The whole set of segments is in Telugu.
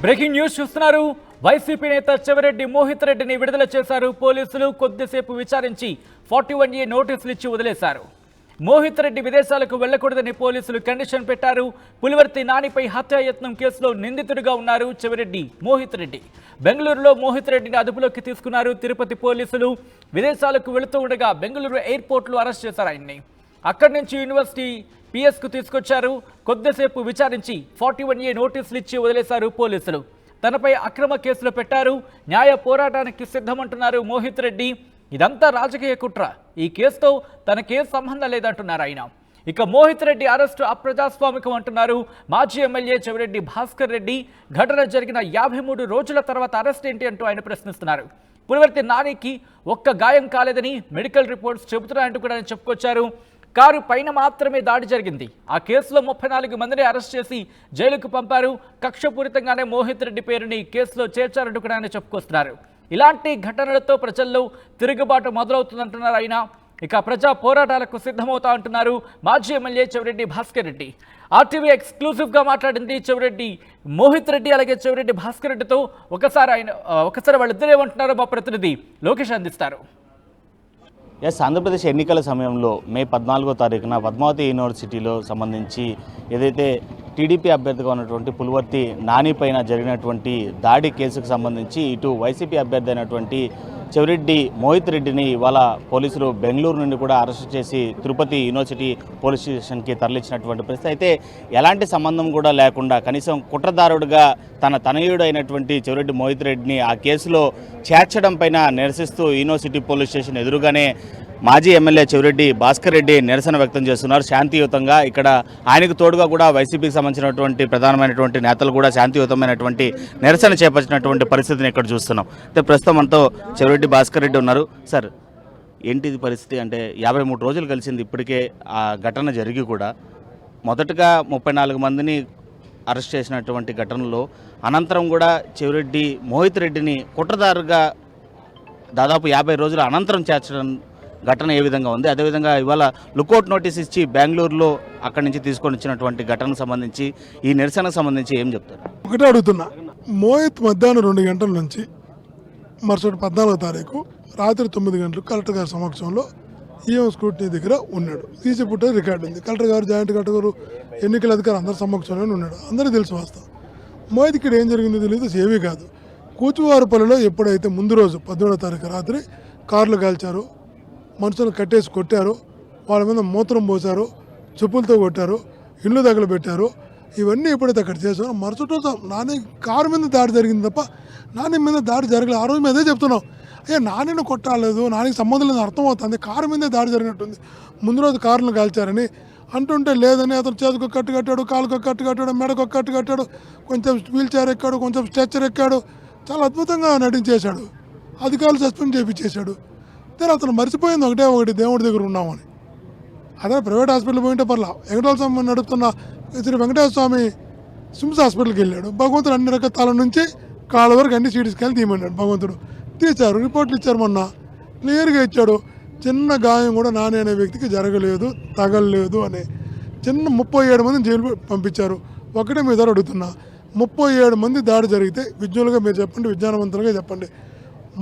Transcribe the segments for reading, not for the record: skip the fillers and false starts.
బ్రేకింగ్ న్యూస్ చూస్తున్నారు. వైసీపీ నేత చెవిరెడ్డి మోహిత్ రెడ్డిని విడుదల చేశారు పోలీసులు. కొద్దిసేపు విచారించి 41A నోటీసులు ఇచ్చి వదిలేశారు. మోహిత్ రెడ్డి విదేశాలకు వెళ్లకూడదని పోలీసులు కండిషన్ పెట్టారు. పులివర్తి నానిపై హత్యాయత్నం కేసులో నిందితుడిగా ఉన్నారు చెవిరెడ్డి మోహిత్ రెడ్డి. బెంగళూరులో మోహిత్ రెడ్డిని అదుపులోకి తీసుకున్నారు తిరుపతి పోలీసులు. విదేశాలకు వెళుతూ ఉండగా బెంగళూరు ఎయిర్పోర్ట్లో అరెస్ట్ చేశారు ఆయన్ని. అక్కడి నుంచి యూనివర్సిటీ పిఎస్కు తీసుకొచ్చారు. కొద్దిసేపు విచారించి 41A నోటీసులు ఇచ్చి వదిలేశారు పోలీసులు. తనపై అక్రమ కేసులు పెట్టారు. న్యాయ పోరాటానికి సిద్ధమంటున్నారు మోహిత్ రెడ్డి. ఇదంతా రాజకీయ కుట్ర, ఈ కేసుతో తనకేం సంబంధం లేదంటున్నారు ఆయన. ఇక మోహిత్ రెడ్డి అరెస్టు అప్రజాస్వామికం అంటున్నారు మాజీ ఎమ్మెల్యే చెవిరెడ్డి భాస్కర్ రెడ్డి. ఘటన జరిగిన 53 రోజుల తర్వాత అరెస్ట్ ఏంటి అంటూ ఆయన ప్రశ్నిస్తున్నారు. పులివర్తి నానికి ఒక్క గాయం కాలేదని మెడికల్ రిపోర్ట్స్ చెబుతున్నాయంటూ కూడా ఆయన చెప్పుకొచ్చారు. కారు పైన మాత్రమే దాడి జరిగింది. ఆ కేసులో 34 మందిని అరెస్ట్ చేసి జైలుకు పంపారు. కక్షపూరితంగానే మోహిత్ రెడ్డి పేరుని కేసులో చేర్చారంటూ కూడా ఆయన చెప్పుకొస్తున్నారు. ఇలాంటి ఘటనలతో ప్రజల్లో తిరుగుబాటు మొదలవుతుందంటున్నారు ఆయన. ఇక ప్రజా పోరాటాలకు సిద్ధమవుతా అంటున్నారు మాజీ ఎమ్మెల్యే చెవిరెడ్డి భాస్కర్ రెడ్డి. ఆర్టీవీ ఎక్స్క్లూజివ్గా మాట్లాడింది చెవిరెడ్డి మోహిత్ రెడ్డి అలాగే చెవిరెడ్డి భాస్కర్ రెడ్డితో. ఒకసారి వాళ్ళిద్దరు ఏమంటున్నారో మా ప్రతినిధి లోకేష్ అందిస్తారు. ఆంధ్రప్రదేశ్ ఎన్నికల సమయంలో మే 14వ తారీఖున పద్మావతి యూనివర్సిటీలో సంబంధించి ఏదైతే టీడీపీ అభ్యర్థిగా ఉన్నటువంటి పులివర్తి నాని పైన జరిగినటువంటి దాడి కేసుకు సంబంధించి ఇటు వైసీపీ అభ్యర్థి అయినటువంటి చెవిరెడ్డి మోహిత్ రెడ్డిని ఇవాళ పోలీసులు బెంగళూరు నుండి కూడా అరెస్ట్ చేసి తిరుపతి యూనివర్సిటీ పోలీస్ స్టేషన్కి తరలించినటువంటి పరిస్థితి. అయితే ఎలాంటి సంబంధం కూడా లేకుండా కనీసం కుట్రదారుడుగా తన తనయుడు అయినటువంటి చెవిరెడ్డి మోహిత్ రెడ్డిని ఆ కేసులో చేర్చడం పైన నిరసిస్తూ యూనివర్సిటీ పోలీస్ స్టేషన్ ఎదురుగానే మాజీ ఎమ్మెల్యే చెవిరెడ్డి భాస్కర్ రెడ్డి నిరసన వ్యక్తం చేస్తున్నారు శాంతియుతంగా. ఇక్కడ ఆయనకు తోడుగా కూడా వైసీపీకి సంబంధించినటువంటి ప్రధానమైనటువంటి నేతలు కూడా శాంతియుతమైనటువంటి నిరసన చేపట్టినటువంటి పరిస్థితిని ఇక్కడ చూస్తున్నాం. అయితే ప్రస్తుతం మనతో చెవిరెడ్డి భాస్కర్ రెడ్డి ఉన్నారు. సార్, ఏంటిది పరిస్థితి? అంటే 53 రోజులు కలిసింది ఇప్పటికే ఆ ఘటన జరిగి కూడా. మొదటగా 34 మందిని అరెస్ట్ చేసినటువంటి ఘటనలో అనంతరం కూడా చెవిరెడ్డి మోహిత్ రెడ్డిని కుట్రదారుగా దాదాపు 50 రోజుల అనంతరం చేర్చడం ఘటన ఏ విధంగా ఉంది? అదేవిధంగా ఇవాళ లుకౌట్ నోటీస్ ఇచ్చి బెంగళూరులో అక్కడి నుంచి తీసుకొని వచ్చినటువంటి ఘటనకు సంబంధించి ఈ నిరసనకు సంబంధించి ఏం చెప్తారు? ఒకటే అడుగుతున్నా, మోహిత్ మధ్యాహ్నం 2 గంటల నుంచి మరుసటి 14వ తారీఖు రాత్రి 9 గంటలకు కలెక్టర్ గారి సమక్షంలో ఈఎం స్క్రూటినీ దగ్గర ఉన్నాడు. తీసి పుట్టే రికార్డు ఉంది. కలెక్టర్ గారు, జాయింట్ కలెక్టర్ గారు, ఎన్నికల అధికారి అందరి సమక్షంలోనే ఉన్నాడు. అందరికీ తెలుసు వాస్తవం. మోహిత్ ఇక్కడ ఏం జరిగిందో తెలియదు, ఏమీ కాదు. కూచువారిపల్లిలో ఎప్పుడైతే ముందు రోజు 17వ తారీఖు రాత్రి కార్లు కాల్చారు, మనుషులను కట్టేసి కొట్టారు, వాళ్ళ మీద మూత్రం పోసారు, చెప్పులతో కొట్టారు, ఇళ్ళు తగలబెట్టారు, ఇవన్నీ ఎప్పుడైతే అక్కడ చేశారో మరుసటి రోజు నాని కారు మీద దాడి జరిగింది తప్ప నాని మీద దాడి జరగలేదు. ఆ రోజు మీదే చెప్తున్నాం, నానిని కొట్టాలేదు, నానికి సంబంధం లేదు అర్థమవుతుంది, కారు మీదే దాడి జరిగినట్టుంది, ముందు రోజు కారును కాల్చారని అంటుంటే లేదని అతను చేతికి కట్టు కట్టాడు, కాలుకు కట్టు కట్టాడు, మెడకు కట్టు కట్టాడు, కొంచెం వీల్ చైర్ ఎక్కాడు, కొంచెం స్ట్రెచ్చర్ ఎక్కాడు, చాలా అద్భుతంగా నటించేశాడు. అధికారులు సస్పెండ్ చేయించేశాడు. అతను మర్చిపోయింది ఒకటి, దేవుడి దగ్గర ఉన్నామని. అదే ప్రైవేట్ హాస్పిటల్ పోయింటే పర్లా. వెంకటేశ్వర స్వామి నడుపుతున్న శ్రీ వెంకటేశ్వర స్వామి సిమ్స్ హాస్పిటల్కి వెళ్ళాడు. భగవంతుడు అన్ని రకాల తల నుంచి కాళ్ళ వరకు అన్ని సీటీ స్కాన్ తీయమన్నాడు. భగవంతుడు తీశారు, రిపోర్ట్లు ఇచ్చారు, మొన్న క్లియర్గా ఇచ్చాడు. చిన్న గాయం కూడా నాని అనే వ్యక్తికి జరగలేదు, తగలలేదు అని. 37 మందిని జైలు పంపించారు. ఒకటే మీ ద్వారా అడుగుతున్నా, 37 మంది దాడి జరిగితే విజ్ఞులుగా మీరు చెప్పండి, విజ్ఞానవంతులుగా చెప్పండి,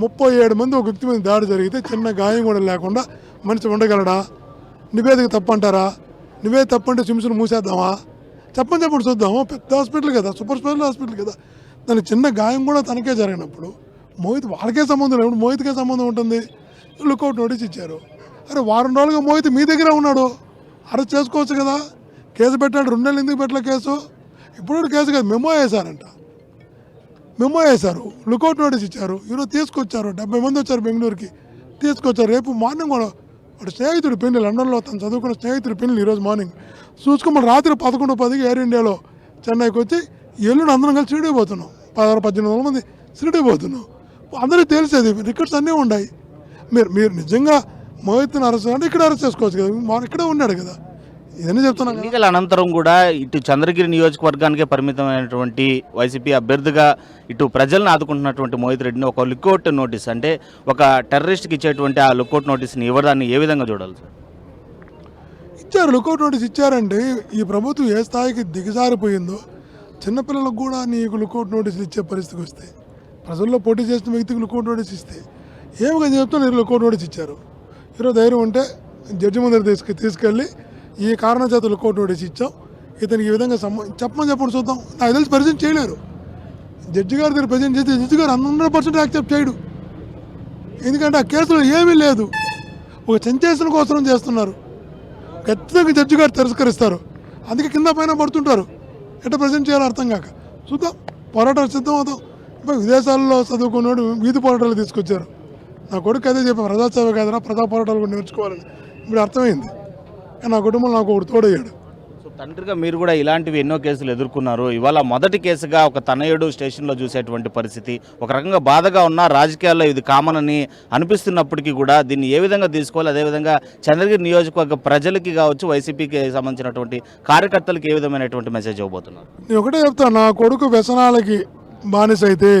37 మంది ఒక వ్యక్తి మీద దాడి జరిగితే చిన్న గాయం కూడా లేకుండా మనిషి ఉండగలడా? నివేదిక తప్పంటారా? నివేదిక తప్పంటే సిమ్స్ను మూసేద్దామా? చెప్పండి చూద్దాము. పెద్ద హాస్పిటల్ కదా, సూపర్ స్పెషల్ హాస్పిటల్ కదా. దానికి చిన్న గాయం కూడా తనకే జరిగినప్పుడు మోహిత్ వాళ్ళకే సంబంధం లేదు, మోహిత్కే సంబంధం ఉంటుంది. లుకౌట్ నోటీస్ ఇచ్చారు. అరే వారం రోజులుగా మోహిత్ మీ దగ్గర ఉన్నాడు, అరెస్ట్ చేసుకోవచ్చు కదా. కేసు పెట్టాడు, 2 నెలలు ఎందుకు పెట్టలే కేసు? ఇప్పుడు కేసు కాదు, మెమో వేశారు, లుకౌట్ నోటీస్ ఇచ్చారు. ఈరోజు తీసుకొచ్చారు, 70 మంది వచ్చారు బెంగళూరుకి, తీసుకొచ్చారు. రేపు మార్నింగ్ కూడా వాడు స్నేహితుడు పెళ్లి, లండన్లో తను చదువుకున్న స్నేహితుడి పెళ్లి ఈరోజు మార్నింగ్ చూసుకుని రాత్రి 11:10కి ఎయిర్ ఇండియాలో చెన్నైకి వచ్చి ఎల్లుండి అందరం కలిసి షిరిడీ పోతున్నాం. 16-18 మంది షిరిడీ పోతున్నాం. అందరికీ తెలిసేది, రికార్డ్స్ అన్నీ ఉన్నాయి. మీరు నిజంగా మోహిత్ని అరెస్ట్ అంటే ఇక్కడ అరెస్ట్ చేసుకోవచ్చు కదా, మనం ఇక్కడే ఉన్నాడు కదా. ఇదన్నీ చెప్తున్నాను. ఎన్నికల అనంతరం కూడా ఇటు చంద్రగిరి నియోజకవర్గానికే పరిమితమైనటువంటి వైసీపీ అభ్యర్థిగా ఇటు ప్రజలను ఆదుకుంటున్నటువంటి మోహిత్ రెడ్డిని ఒక లుకౌట్ నోటీస్, అంటే ఒక టెర్రరిస్ట్కి ఇచ్చేటువంటి ఆ లుకౌట్ నోటీస్ని ఇవ్వడాన్ని ఏ విధంగా చూడాలి సార్? ఇచ్చారు, లుకౌట్ నోటీస్ ఇచ్చారండి. ఈ ప్రభుత్వం ఏ స్థాయికి దిగజారిపోయిందో చిన్నపిల్లలకు కూడా నీకు లుకౌట్ నోటీసులు ఇచ్చే పరిస్థితికి వస్తే, ప్రజల్లో పోటీ చేసిన వ్యక్తికి లుకౌట్ నోటీస్ ఇస్తే ఏమిగా చెప్తా మీరు లుకౌట్ నోటీస్ ఇచ్చారు. ఈరోజు ధైర్యం ఉంటే జడ్జి ముందర తీసుకెళ్ళి ఈ కారణం చేత లుకౌట్ నోటీస్ ఇచ్చాం, ఇతనికి ఈ విధంగా చెప్పండి చూద్దాం. నాకు తెలిసి ప్రజెంట్ చేయలేరు. జడ్జి గారి దగ్గర ప్రజెంట్ చేస్తే జడ్జి గారు 100% యాక్సెప్ట్ చేయడు. ఎందుకంటే ఆ కేసులో ఏమీ లేదు, ఒక సెన్సేషన్ కోసం చేస్తున్నారు. ఖచ్చితంగా జడ్జి గారు తిరస్కరిస్తారు. అందుకే కింద పైన పడుతుంటారు. ఎట్లా ప్రజెంట్ చేయాలో అర్థం కాక చూద్దాం. పోరాటాలు సిద్ధం అవుతాం. ఇప్పుడు విదేశాల్లో చదువుకున్నాడు వీధి పోరాటాలు తీసుకొచ్చారు. నా కొడుకు అదే చెప్పాను, ప్రజాసేవ కాదరా ప్రజా పోరాటాలు కూడా నేర్చుకోవాలని. ఇప్పుడు అర్థమైంది. కానీ నా కుటుంబంలో నాకు ఒకటి తోడయ్యాడు. సో తండ్రిగా మీరు కూడా ఇలాంటివి ఎన్నో కేసులు ఎదుర్కొన్నారు. ఇవాళ మొదటి కేసుగా ఒక తనయుడు స్టేషన్లో చూసేటువంటి పరిస్థితి ఒక రకంగా బాధగా ఉన్న, రాజకీయాల్లో ఇది కామన్ అని అనిపిస్తున్నప్పటికీ కూడా దీన్ని ఏ విధంగా తీసుకోవాలి, అదేవిధంగా చంద్రగిరి నియోజకవర్గ ప్రజలకి కావచ్చు, వైసీపీకి సంబంధించినటువంటి కార్యకర్తలకు ఏ విధమైనటువంటి మెసేజ్ ఇవ్వబోతున్నారు? నేను ఒకటే చెప్తాను, నా కొడుకు వ్యసనాలకి బానిస అయితే,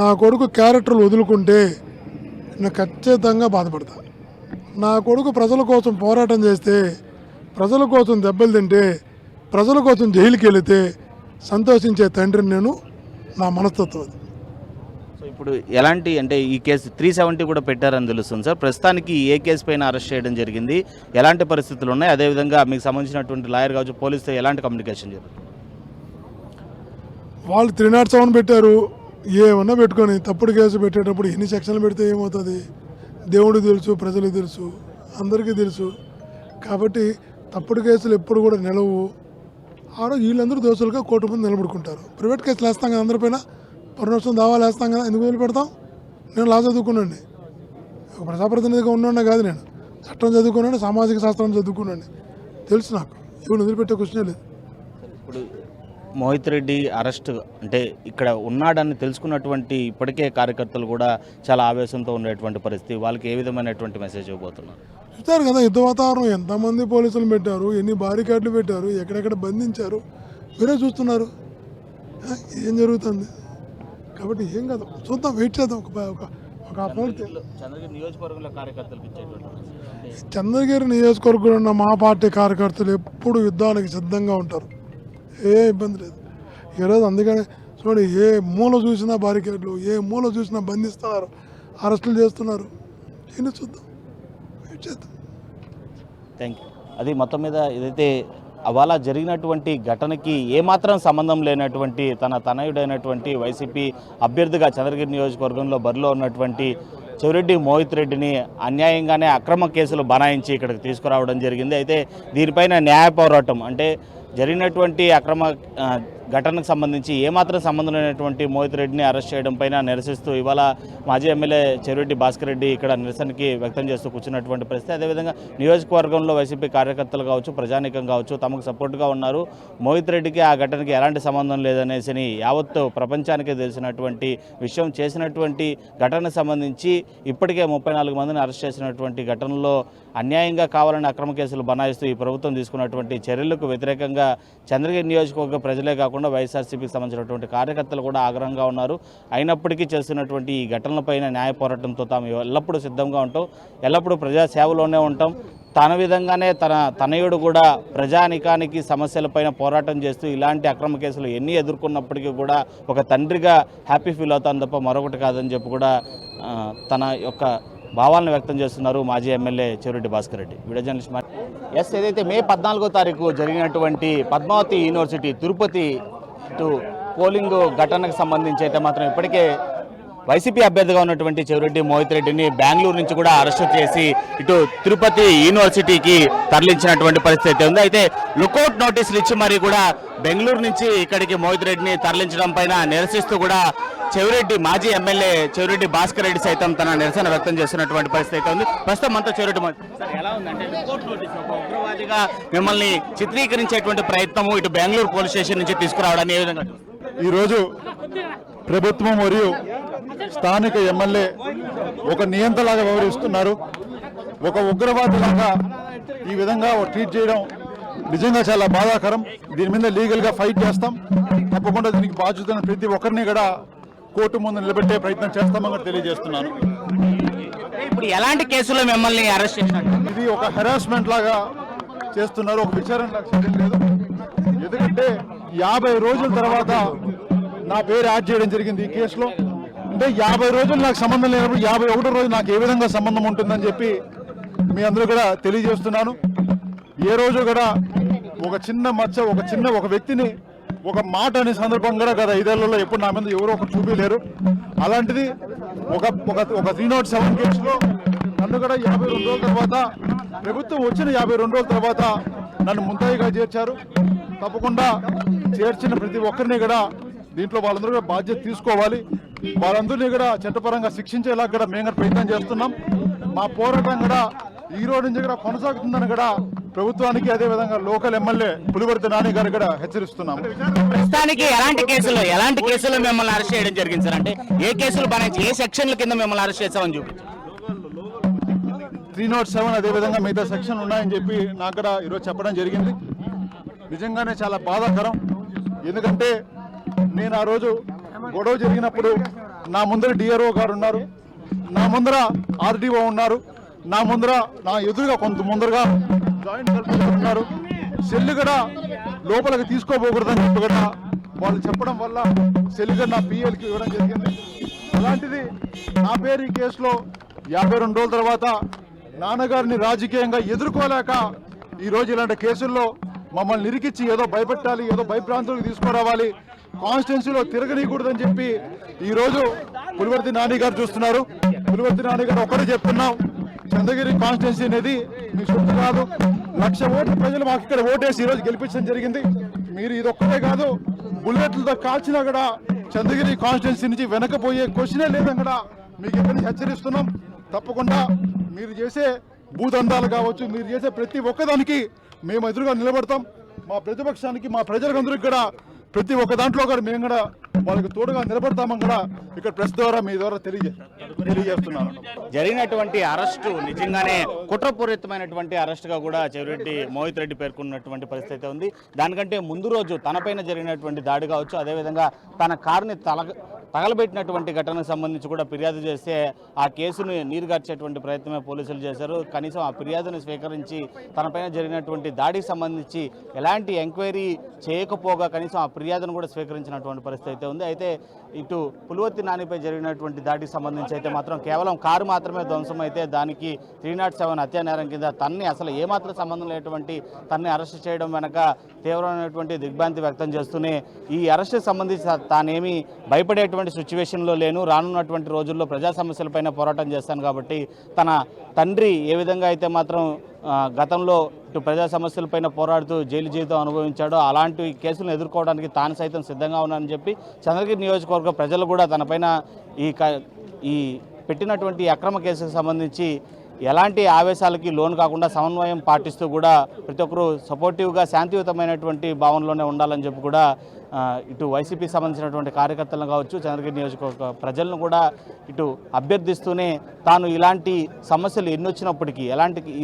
నా కొడుకు క్యారెక్టర్లు వదులుకుంటే నేను ఖచ్చితంగా బాధపడతా. నా కొడుకు ప్రజల కోసం పోరాటం చేస్తే, ప్రజల కోసం దెబ్బలు తింటే, ప్రజల కోసం జైలుకి వెళితే సంతోషించే తండ్రిని నేను. నా మనస్తత్వం అది. సో ఇప్పుడు ఎలాంటి అంటే ఈ కేసు 370 కూడా పెట్టారని తెలుస్తుంది సార్. ప్రస్తుతానికి ఏ కేసు పైన అరెస్ట్ చేయడం జరిగింది, ఎలాంటి పరిస్థితులు ఉన్నాయి, అదేవిధంగా మీకు సంబంధించినటువంటి లాయర్ కావచ్చు, పోలీసుతో ఎలాంటి కమ్యూనికేషన్ జరుగుతుంది? వాళ్ళు 307 పెట్టారు. ఏమన్నా పెట్టుకొని తప్పుడు కేసు పెట్టేటప్పుడు ఎన్ని సెక్షన్లు పెడితే ఏమవుతుంది దేవుడికి తెలుసు, ప్రజలకు తెలుసు, అందరికీ తెలుసు. కాబట్టి తప్పుడు కేసులు ఎప్పుడు కూడా నిలవు. ఆ రోజు వీళ్ళందరూ దోషులుగా కోర్టు ముందు నిలబడుకుంటారు. ప్రైవేట్ కేసులు వేస్తాం కదా, అందరిపైన పరునష్టం దావాలు వేస్తాం కదా, ఎందుకు వదిలిపెడతాం? నేను లా చదువుకున్నాండి, ఒక ప్రజాప్రతినిధిగా ఉన్నాడే కాదు, నేను చట్టం చదువుకున్నాను, సామాజిక శాస్త్రం చదువుకున్నాను, తెలుసు నాకు. ఇవి వదిలిపెట్టే క్వశ్చనే లేదు. ఇప్పుడు మోహిత్ రెడ్డి అరెస్ట్ అంటే ఇక్కడ ఉన్నాడని తెలుసుకున్నటువంటి ఇప్పటికే కార్యకర్తలు కూడా చాలా ఆవేశంతో ఉండేటువంటి పరిస్థితి. వాళ్ళకి ఏ విధమైనటువంటి మెసేజ్ ఇవ్వబోతున్నారు? చూస్తారు కదా యుద్ధ వాతావరణం, ఎంతమంది పోలీసులు పెట్టారు, ఎన్ని బారికాడ్లు పెట్టారు, ఎక్కడెక్కడ బంధించారు, మీరే చూస్తున్నారు ఏం జరుగుతుంది. కాబట్టి ఏం కాదు, చూద్దాం, వెయిట్ చేద్దాం. ఒక చంద్రగిరి నియోజకవర్గంలో కార్యకర్తలకు ఇచ్చేటువంటి చంద్రగిరి నియోజకవర్గంలో ఉన్న మా పార్టీ కార్యకర్తలు ఎప్పుడు యుద్ధానికి సిద్ధంగా ఉంటారు, ఏ ఇబ్బంది లేదు. ఈరోజు అందుకనే చూడండి, ఏ మూల చూసినా బారికేడ్లు, ఏ మూల చూసినా బంధిస్తున్నారు, అరెస్టులు చేస్తున్నారు. ఏంటి చూద్దాం, వెయిట్ చేద్దాం. Thank you. అది మొత్తం మీద ఏదైతే అవాళ జరిగినటువంటి ఘటనకి ఏమాత్రం సంబంధం లేనటువంటి తన తనయుడైనటువంటి వైసీపీ అభ్యర్థిగా చంద్రగిరి నియోజకవర్గంలో బరిలో ఉన్నటువంటి చెవిరెడ్డి మోహిత్ రెడ్డిని అన్యాయంగానే అక్రమ కేసులు బనాయించి ఇక్కడికి తీసుకురావడం జరిగింది. అయితే దీనిపైన న్యాయ పోరాటం అంటే జరిగినటువంటి అక్రమ ఘటనకు సంబంధించి ఏమాత్రం సంబంధం లేనటువంటి మోహిత్ రెడ్డిని అరెస్ట్ చేయడం పైన నిరసిస్తూ ఇవాళ మాజీ ఎమ్మెల్యే చెవిరెడ్డి భాస్కర్ రెడ్డి ఇక్కడ నిరసనకి వ్యక్తం చేస్తూ కూర్చున్నటువంటి పరిస్థితి. అదేవిధంగా నియోజకవర్గంలో వైసీపీ కార్యకర్తలు కావచ్చు, ప్రజానీకం కావచ్చు, తమకు సపోర్ట్గా ఉన్నారు. మోహిత్ రెడ్డికి ఆ ఘటనకి ఎలాంటి సంబంధం లేదనేసి యావత్తు ప్రపంచానికి తెలిసినటువంటి విషయం. చేసినటువంటి ఘటనకు సంబంధించి ఇప్పటికే 34 మందిని అరెస్ట్ చేసినటువంటి ఘటనలో అన్యాయంగా కావాలని అక్రమ కేసులు బనాయిస్తూ ఈ ప్రభుత్వం తీసుకున్నటువంటి చర్యలకు వ్యతిరేకంగా చంద్రగిరి నియోజకవర్గ ప్రజలే కాకుండా వైఎస్ఆర్సీపీకి సంబంధించినటువంటి కార్యకర్తలు కూడా ఆగ్రహంగా ఉన్నారు. అయినప్పటికీ చేస్తున్నటువంటి ఈ ఘటనలపైన న్యాయ పోరాటంతో తాము ఎల్లప్పుడూ సిద్ధంగా ఉంటాం, ఎల్లప్పుడూ ప్రజా సేవలోనే ఉంటాం. తన విధంగానే తన తనయుడు కూడా ప్రజానికానికి సమస్యలపైన పోరాటం చేస్తూ ఇలాంటి అక్రమ కేసులు ఎన్ని ఎదుర్కొన్నప్పటికీ కూడా ఒక తండ్రిగా హ్యాపీ ఫీల్ అవుతాను తప్ప మరొకటి కాదని చెప్పి కూడా తన యొక్క భావాలను వ్యక్తం చేస్తున్నారు మాజీ MLA Chevireddy Bhaskar Reddy. Video journalist ఏదైతే మే 14వ తారీఖు జరిగినటువంటి పద్మావతి యూనివర్సిటీ తిరుపతి పోలింగ్ ఘటనకు సంబంధించి అయితే మాత్రం ఇప్పటికే వైసీపీ అభ్యర్థిగా ఉన్నటువంటి చెవిరెడ్డి మోహిత్ రెడ్డిని బెంగళూరు నుంచి కూడా అరెస్టు చేసి ఇటు తిరుపతి యూనివర్సిటీకి తరలించినటువంటి పరిస్థితి ఉంది. అయితే లుకౌట్ నోటీసులు ఇచ్చి మరి కూడా బెంగళూరు నుంచి ఇక్కడికి మోహిత్ రెడ్డిని తరలించడం పైన నిరసిస్తూ కూడా చెవిరెడ్డి మాజీ ఎమ్మెల్యే చెవిరెడ్డి భాస్కర్ రెడ్డి సైతం తన నిరసన వ్యక్తం చేస్తున్నటువంటి పరిస్థితి అయితే ఉంది. ప్రస్తుతం అంతా చెవిరెడ్డి ఎలా ఉందంటే లుకౌట్ నోటీస్ ఒక ఉగ్రవాదిగా మిమ్మల్ని చిత్రీకరించేటువంటి ప్రయత్నము ఇటు బెంగళూరు పోలీస్ స్టేషన్ నుంచి తీసుకురావడాన్ని ఏ విధంగా ఈరోజు ప్రభుత్వం మరియు స్థానిక ఎమ్మెల్యే ఒక నియంత్రణలాగా వ్యవహరిస్తున్నారు. ఒక ఉగ్రవాదిలాగా ఈ విధంగా ట్రీట్ చేయడం నిజంగా చాలా బాధాకరం. దీని మీద లీగల్గా ఫైట్ చేస్తాం. తప్పకుండా దీనికి బాధ్యతను ప్రతి ఒక్కరిని కూడా కోర్టు ముందు నిలబెట్టే ప్రయత్నం చేస్తామని తెలియజేస్తున్నాను. ఇప్పుడు ఎలాంటి కేసులో మిమ్మల్ని అరెస్ట్ చేసినట్టు? ఇది ఒక హెరాస్మెంట్ లాగా చేస్తున్నారు, ఒక విచారణ లాగా చేయడం లేదు. ఎందుకంటే 50 రోజుల తర్వాత నా పేరు యాడ్ చేయడం జరిగింది ఈ కేసులో. అంటే 50 రోజులు నాకు సంబంధం లేనప్పుడు 51 రోజు నాకు ఏ విధంగా సంబంధం ఉంటుందని చెప్పి మీ అందరూ కూడా తెలియజేస్తున్నాను. ఏ రోజు కూడా ఒక చిన్న మచ్చ ఒక వ్యక్తిని ఒక మాట అనే సందర్భం కూడా గత 5 ఏళ్లలో ఎప్పుడు నా మీద ఎవరో ఒకరు చూపించలేరు. అలాంటిది ఒక 307 కేసులో నన్ను కూడా 52 రోజుల తర్వాత ప్రభుత్వం వచ్చిన 52 రోజుల తర్వాత నన్ను ముద్దాయిగా చేర్చారు. తప్పకుండా చేర్చిన ప్రతి ఒక్కరిని కూడా దీంట్లో వాళ్ళందరూ కూడా బాధ్యత తీసుకోవాలి. వాళ్ళందరినీ కూడా చట్టపరంగా శిక్షించేలా కూడా మేము కూడా ప్రయత్నం చేస్తున్నాం. మా పోరాటం కూడా ఈ రోజు నుంచి కూడా కొనసాగుతుందని కూడా ప్రభుత్వానికి అదేవిధంగా లోకల్ ఎమ్మెల్యే పులివర్తి నాని గారు కూడా హెచ్చరిస్తున్నాం. ప్రస్తుతానికి ఎలాంటి కేసులు మిమ్మల్ని అరెస్ట్ చేయడం జరిగింది సార్? అంటే ఏ కేసులు ఏ సెక్షన్ల కింద మిమ్మల్ని అరెస్ట్ చేస్తామని చూపించారు? 307 అదేవిధంగా మిగతా సెక్షన్ ఉన్నాయని చెప్పి నాకు కూడా ఈరోజు చెప్పడం జరిగింది. నిజంగానే చాలా బాధాకరం. ఎందుకంటే నేను ఆ రోజు గొడవ జరిగినప్పుడు నా ముందర డిఆర్ఓ గారు ఉన్నారు, నా ముందర ఆర్డీఓ ఉన్నారు, నా ఎదురుగా కొంత ముందరగా జాయింట్ కలెక్టర్ ఉన్నారు. సెల్లు కూడా లోపలికి తీసుకోపోకూడదని చెప్పి కూడా వాళ్ళు చెప్పడం వల్ల సెల్లు కూడా నా పిఎల్కి ఇవ్వడం జరిగింది. అలాంటిది నా పేరు ఈ కేసులో 52 రోజుల తర్వాత నాన్నగారిని రాజకీయంగా ఎదుర్కోలేక ఈరోజు ఇలాంటి కేసుల్లో మమ్మల్ని నిరికిచ్చి ఏదో భయపెట్టాలి, ఏదో భయభ్రాంతులకు తీసుకురావాలి, కాన్స్టిట్యున్సీలో తిరగనీయకూడదని చెప్పి ఈరోజు పులివర్తి నాని గారు చూస్తున్నారు. పులివర్తి నాని గారు ఒక్కడే చెప్తున్నాం, చంద్రగిరి కాన్స్టిట్యున్సీ అనేది మీ సొత్తు కాదు. 1,00,000 ఓట్లు ప్రజలు మాకు ఇక్కడ ఓటేసి ఈరోజు గెలిపించడం జరిగింది. మీరు ఇదొక్కటే కాదు, బుల్లెట్లతో కాల్చినా కూడా చంద్రగిరి కాన్స్టిట్యున్సీ నుంచి వెనకపోయే క్వశ్చనే లేదని కూడా మీకు ఇక్కడిని హెచ్చరిస్తున్నాం. తప్పకుండా మీరు చేసే భూదందాలు కావచ్చు, మీరు చేసే ప్రతి ఒక్కదానికి మేము ఎదురుగా నిలబడతాం. మా ప్రతిపక్షానికి, మా ప్రజలందరికీ కూడా ప్రతి ఒక్క దాంట్లో కూడా మేము కూడా వాళ్ళకి తోడుగా నిలబడతామని కూడా ఇక్కడ ప్రెస్ ద్వారా మీ ద్వారా తెలియజేస్తున్నాను. జరిగినటువంటి అరెస్టు నిజంగానే కుట్రపూరితమైనటువంటి అరెస్టుగా కూడా చెవిరెడ్డి మోహిత్ రెడ్డి పేర్కొన్నటువంటి పరిస్థితి ఉంది. దానికంటే ముందు రోజు తనపైన జరిగినటువంటి దాడి కావచ్చు, అదేవిధంగా తన కారుని తగలబెట్టినటువంటి ఘటనకు సంబంధించి కూడా ఫిర్యాదు చేస్తే ఆ కేసును నీరుగార్చేటువంటి ప్రయత్నమే పోలీసులు చేశారు. కనీసం ఆ ఫిర్యాదును స్వీకరించి తనపైన జరిగినటువంటి దాడికి సంబంధించి ఎలాంటి ఎంక్వైరీ చేయకపోగా కనీసం ఆ ఫిర్యాదును కూడా స్వీకరించినటువంటి పరిస్థితి అయితే ఉంది. అయితే ఇటు పులివర్తి నానిపై జరిగినటువంటి దాడికి సంబంధించి అయితే మాత్రం కేవలం కారు మాత్రమే ధ్వంసం అయితే దానికి 307 హత్యా నేరం కింద తన్ని అసలు ఏమాత్రం సంబంధం లేనటువంటి తన్ని అరెస్ట్ చేయడం వెనక తీవ్రమైనటువంటి దిగ్భ్రాంతి వ్యక్తం చేస్తూనే ఈ అరెస్టుకు సంబంధించి తానేమి భయపడేటువంటి సిచ్యువేషన్లో లేను, రానున్నటువంటి రోజుల్లో ప్రజా సమస్యలపైన పోరాటం చేస్తాను కాబట్టి తన తండ్రి ఏ విధంగా అయితే మాత్రం గతంలో ఇటు ప్రజా సమస్యలపైన పోరాడుతూ జైలు జీవితం అనుభవించాడో అలాంటి కేసులను ఎదుర్కోవడానికి తాను సైతం సిద్ధంగా ఉన్నానని చెప్పి చంద్రగిరి నియోజకవర్గ ప్రజలు కూడా తనపైన ఈ పెట్టినటువంటి అక్రమ కేసుకు సంబంధించి ఎలాంటి ఆవేశాలకి లోను కాకుండా సమన్వయం పాటిస్తూ కూడా ప్రతి ఒక్కరూ సపోర్టివ్గా శాంతియుతమైనటువంటి భావనలోనే ఉండాలని చెప్పి కూడా ఇటు వైసీపీకి సంబంధించినటువంటి కార్యకర్తలను కావచ్చు, చంద్రగిరి నియోజకవర్గ ప్రజలను కూడా ఇటు అభ్యర్థిస్తూనే తాను ఇలాంటి సమస్యలు ఎన్ని వచ్చినప్పటికీ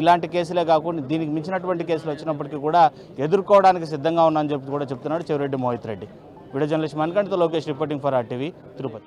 ఇలాంటి కేసులే కాకుండా దీనికి మించినటువంటి కేసులు వచ్చినప్పటికీ కూడా ఎదుర్కోవడానికి సిద్ధంగా ఉన్నానని చెప్పి కూడా చెప్తున్నాడు చెవిరెడ్డి మోహిత్ రెడ్డి. వీడియో జర్నలిస్ట్ మణికంఠతో Lokesh reporting for RTV Tirupati.